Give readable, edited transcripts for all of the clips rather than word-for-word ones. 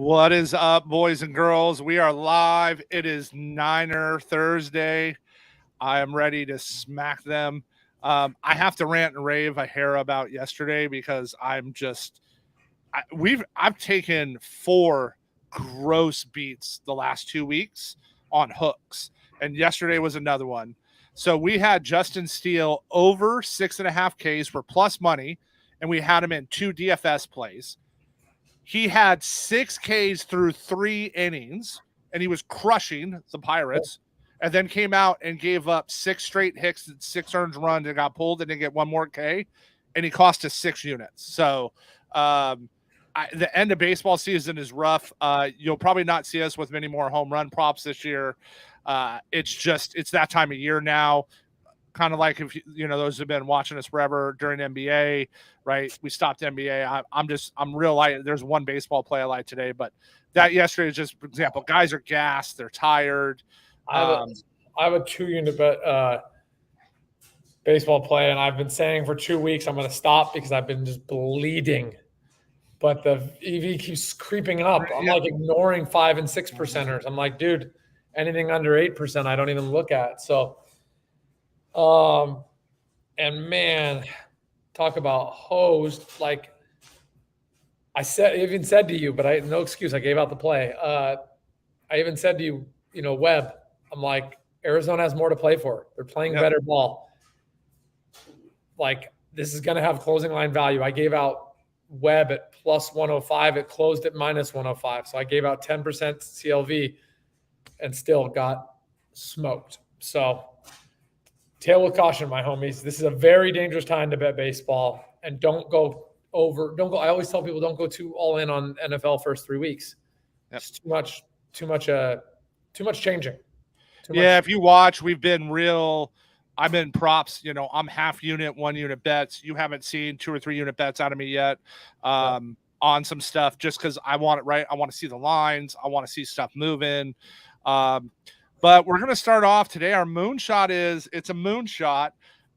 What is up, boys and girls? We are live. It is Niner Thursday. I am ready to smack them. I have to rant and rave a hair about yesterday because I've taken 4 gross beats the last 2 weeks on hooks, and yesterday was another one. So we had Justin Steele over 6.5 Ks for plus money, and we had him in 2 DFS plays. He had 6 Ks through 3 innings, and he was crushing the Pirates, and then came out and gave up 6 straight hits and 6 earned runs and got pulled and didn't get one more K, and he cost us 6 units. So the end of baseball season is rough. You'll probably not see us with many more home run props this year. It's that time of year now. Kind of like if those who've been watching us forever during NBA, right? We stopped NBA. I'm real light. There's one baseball play I like today, but that yesterday is just, for example, guys are gassed, they're tired. I have a 2-unit bet baseball play, and I've been saying for 2 weeks I'm going to stop because I've been just bleeding. But the EV keeps creeping up. I'm like ignoring 5 and 6 percenters. I'm like, dude, anything under 8% I don't even look at. So. And man, talk about hosed. Like I even said to you, but no excuse. I gave out the play. I even said to you, Webb, I'm like, Arizona has more to play for. They're playing better ball. Like this is going to have closing line value. I gave out Webb at plus 105. It closed at minus 105. So I gave out 10% CLV and still got smoked. So tail with caution, my homies. This is a very dangerous time to bet baseball, and don't go. I always tell people don't go too all in on NFL first 3 weeks. It's too much changing. If you watch, we've been real. I'm in props. I'm half unit, 1 unit bets. You haven't seen 2 or 3 unit bets out of me yet on some stuff, just because I want it right. I want to see the lines. I want to see stuff moving. But we're going to start off today. Our moonshot it's a moonshot,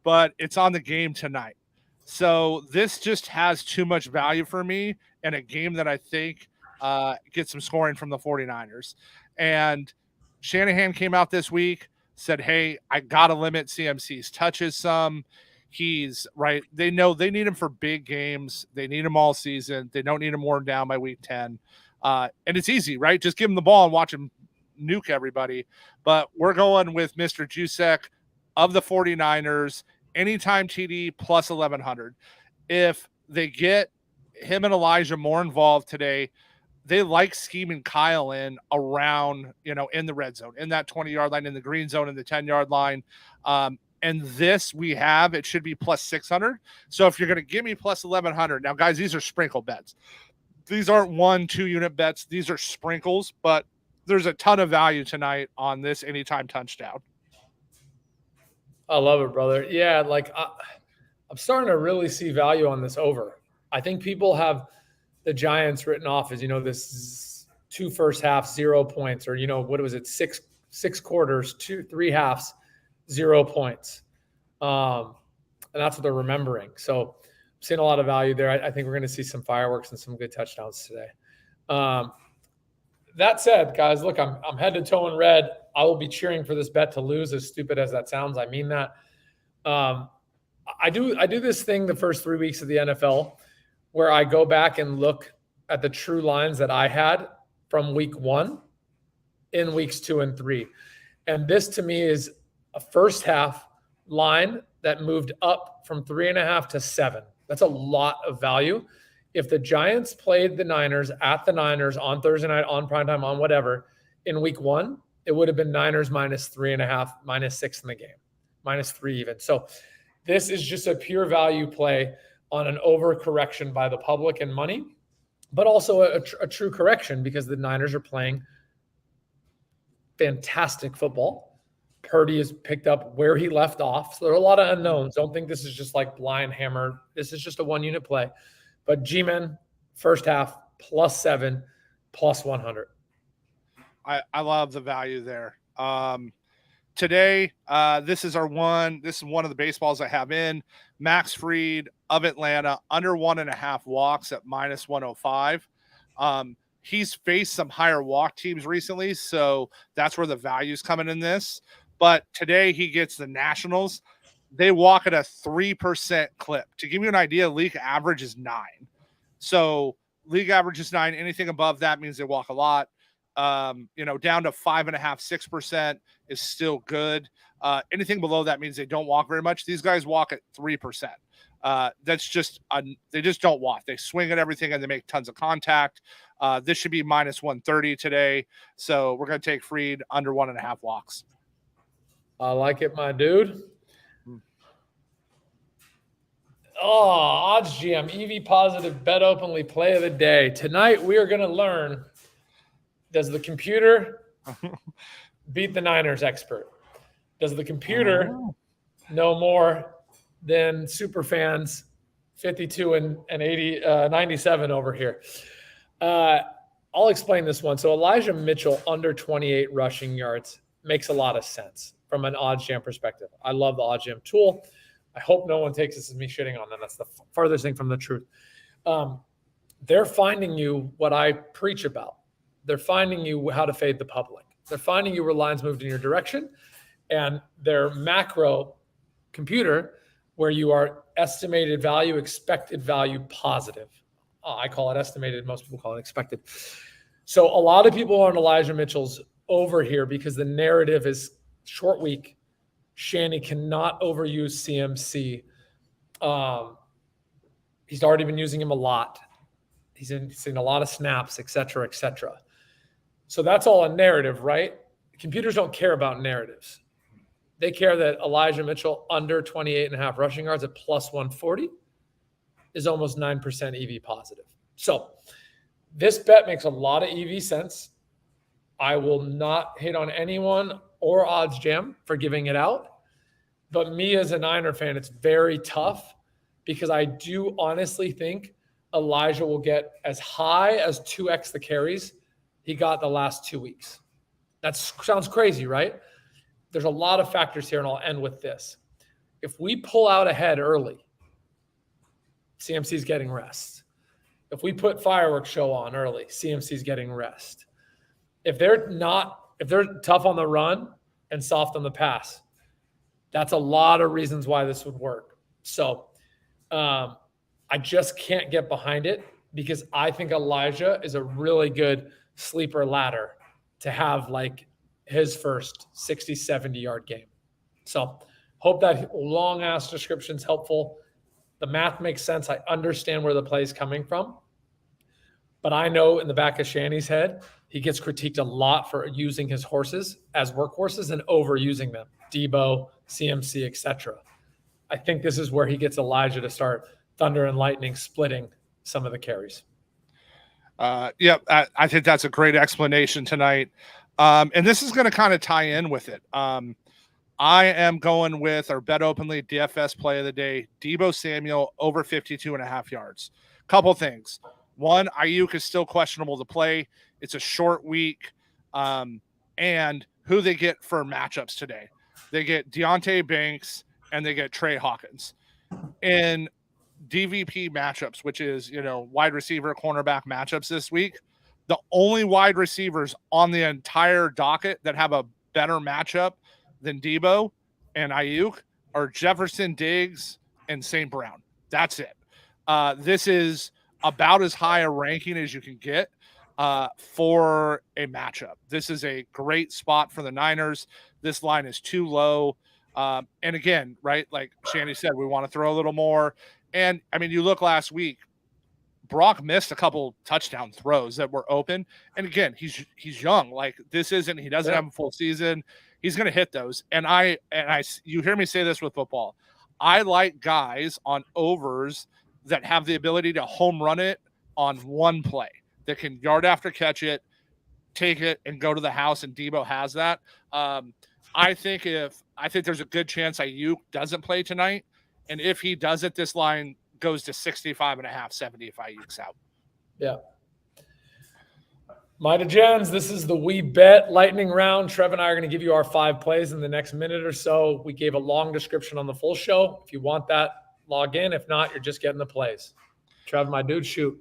but it's on the game tonight. So this just has too much value for me in a game that I think gets some scoring from the 49ers. And Shanahan came out this week, said, hey, I got to limit CMC's touches some. He's right. They know they need him for big games. They need him all season. They don't need him worn down by week 10. And it's easy, right? Just give him the ball and watch him nuke everybody. But we're going with Mr. Juszczyk of the 49ers, anytime TD plus 1100. If they get him and Elijah more involved today, they like scheming Kyle in around, in the red zone, in that 20-yard line, in the green zone, in the 10-yard line. And this it should be plus 600. So if you're going to give me plus 1100, now guys, these are sprinkle bets. These aren't 1-2 unit bets. These are sprinkles, but there's a ton of value tonight on this anytime touchdown. I love it, brother. Yeah, like I'm starting to really see value on this over. I think people have the Giants written off as, this 2 first halves, 0 points, or, what was it, six quarters, 3 halves, 0 points. And that's what they're remembering. So I'm seeing a lot of value there. I think we're going to see some fireworks and some good touchdowns today. That said, guys, look, I'm head to toe in red. I will be cheering for this bet to lose, as stupid as that sounds. I mean that. I do this thing the first 3 weeks of the NFL where I go back and look at the true lines that I had from week 1 in weeks 2 and 3. And this to me is a first half line that moved up from 3.5 to 7. That's a lot of value. If the Giants played the Niners at the Niners on Thursday night, on primetime, on whatever, in week 1, it would have been Niners minus 3.5, minus 6 in the game, minus 3 even. So this is just a pure value play on an overcorrection by the public and money, but also a true correction because the Niners are playing fantastic football. Purdy has picked up where he left off. So there are a lot of unknowns. Don't think this is just like blind hammer. This is just a 1 unit play. But G-Men, first half, plus 7, plus 100. I love the value there. Today, this is one of the baseballs I have in. Max Fried of Atlanta, under 1.5 walks at minus 105. he's faced some higher walk teams recently, so that's where the value's coming in this. But today he gets the Nationals. They walk at a 3% clip. To give you an idea, league average is 9. So league average is 9. Anything above that means they walk a lot. Down to 5.5%, 6% is still good. Anything below that means they don't walk very much. These guys walk at 3%. That's just they just don't walk. They swing at everything and they make tons of contact. This should be minus 130 today. So we're going to take Fried under 1.5 walks. I like it, my dude. Oh, odds GM, EV positive, bet openly, play of the day. Tonight we are going to learn, does the computer beat the Niners expert? Does the computer know more than super fans 52 and 97 over here? I'll explain this one. So Elijah Mitchell under 28 rushing yards makes a lot of sense from an odds jam perspective. I love the odds jam tool. I hope no one takes this as me shitting on them. That's the farthest thing from the truth. They're finding you what I preach about. They're finding you how to fade the public. They're finding you where lines moved in your direction, and their macro computer where you are estimated value, expected value positive. I call it estimated. Most people call it expected. So a lot of people are on Elijah Mitchell's over here because the narrative is short week. Shanny cannot overuse CMC. He's already been using him a lot. He's seen a lot of snaps, et cetera, et cetera. So that's all a narrative, right? Computers don't care about narratives. They care that Elijah Mitchell under 28.5 rushing yards at plus 140 is almost 9% EV positive. So this bet makes a lot of EV sense. I will not hate on anyone or odds jam for giving it out. But me as a Niner fan, it's very tough because I do honestly think Elijah will get as high as 2x the carries he got the last 2 weeks. That sounds crazy, right? There's a lot of factors here, and I'll end with this. If we pull out ahead early, CMC's getting rest. If we put fireworks show on early, CMC's getting rest. If they're tough on the run and soft on the pass, that's a lot of reasons why this would work. So I just can't get behind it because I think Elijah is a really good sleeper ladder to have like his first 60, 70-yard game. So hope that long-ass description's helpful. The math makes sense. I understand where the play is coming from. But I know in the back of Shanny's head, he gets critiqued a lot for using his horses as workhorses and overusing them. Debo, CMC, etc. I think this is where he gets Elijah to start thunder and lightning splitting some of the carries. I think that's a great explanation tonight. And this is going to kind of tie in with it. I am going with our bet openly DFS play of the day, Debo Samuel over 52.5 yards. Couple things. One, Ayuk is still questionable to play. It's a short week. And who they get for matchups today. They get Deontay Banks and they get Trey Hawkins. In DVP matchups, which is, wide receiver, cornerback matchups this week, the only wide receivers on the entire docket that have a better matchup than Debo and Ayuk are Jefferson, Diggs, and St. Brown. That's it. This is about as high a ranking as you can get for a matchup. This is a great spot for the Niners. This line is too low. And again, right, like Shanny said, we want to throw a little more. And, I mean, you look last week, Brock missed a couple touchdown throws that were open. And again, he's young. Like he doesn't have a full season. He's going to hit those. And you hear me say this with football. I like guys on overs that have the ability to home run it on one play, that can yard after catch it, take it, and go to the house. And Debo has that. I think there's a good chance Ayuk doesn't play tonight. And if he does it, this line goes to 65.5, 70 if Ayuk's out. Yeah. My gens, this is the We Bet lightning round. Trev and I are going to give you our 5 plays in the next minute or so. We gave a long description on the full show. If you want that, log in. If not, you're just getting the plays. Trev, my dude, shoot.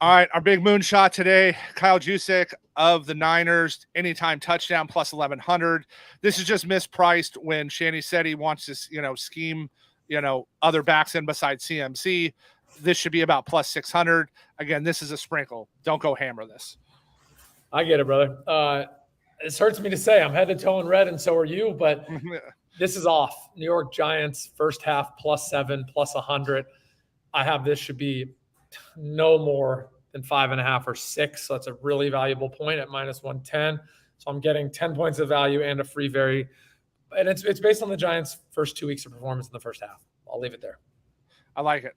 All right, our big moonshot today, Kyle Juszczyk of the Niners, anytime touchdown plus 1,100. This is just mispriced when Shanny said he wants to, scheme, other backs in besides CMC. This should be about plus 600. Again, this is a sprinkle. Don't go hammer this. I get it, brother. It hurts me to say I'm head to toe in red, and so are you, but this is off. New York Giants, first half plus 7, plus 100. I have this should be no more than 5.5 or 6. So that's a really valuable point at minus 110. So I'm getting 10 points of value and a free vary. And it's based on the Giants' first 2 weeks of performance in the first half. I'll leave it there. I like it.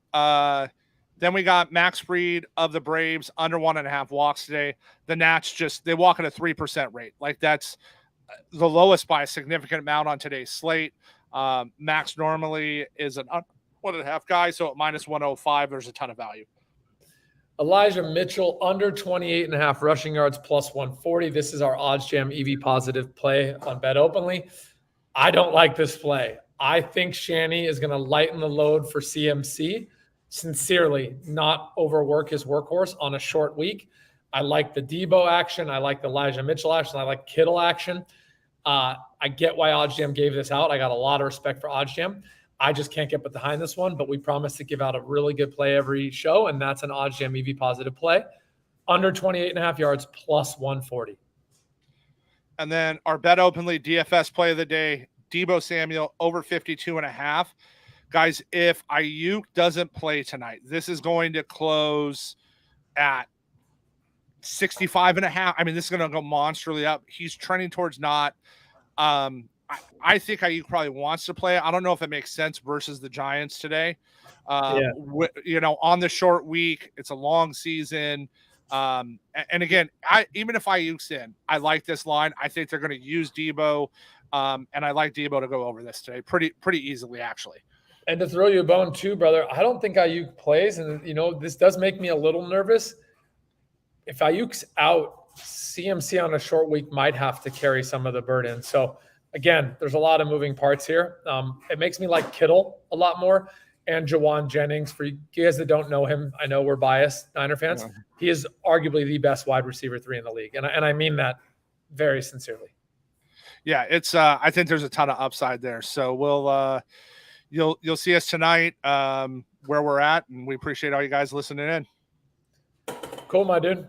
Then we got Max Fried of the Braves, under 1.5 walks today. The Nats they walk at a 3% rate. Like, that's the lowest by a significant amount on today's slate. Max normally is an 1.5 guy, so at minus 105, there's a ton of value. Elijah Mitchell, under 28.5 rushing yards, plus 140. This is our OddsJam EV positive play on Bet Openly. I don't like this play. I think Shanny is going to lighten the load for CMC. Sincerely, not overwork his workhorse on a short week. I like the Debo action. I like the Elijah Mitchell action. I like Kittle action. I get why OddsJam gave this out. I got a lot of respect for OddsJam. I just can't get behind this one, but we promise to give out a really good play every show, and that's an OddsJam EV positive play. Under 28.5 yards, plus 140. And then our Bet Openly DFS play of the day, Debo Samuel, over 52.5. Guys, if Ayuk doesn't play tonight, this is going to close at 65.5. I mean, this is going to go monstrally up. He's trending towards not. I think Ayuk probably wants to play. I don't know if it makes sense versus the Giants today. On the short week, it's a long season. And again, even if Ayuk's in, I like this line. I think they're going to use Debo, and I like Debo to go over this today pretty easily, actually. And to throw you a bone too, brother, I don't think Ayuk plays, and this does make me a little nervous. If Ayuk's out, CMC on a short week might have to carry some of the burden. So again, there's a lot of moving parts here. It makes me like Kittle a lot more, and Jawan Jennings. For you guys that don't know him, I know we're biased Niner fans. Yeah. He is arguably the best wide receiver 3 in the league, and I mean that very sincerely. Yeah, it's. I think there's a ton of upside there. So we'll. You'll see us tonight where we're at, and we appreciate all you guys listening in. Cool, my dude.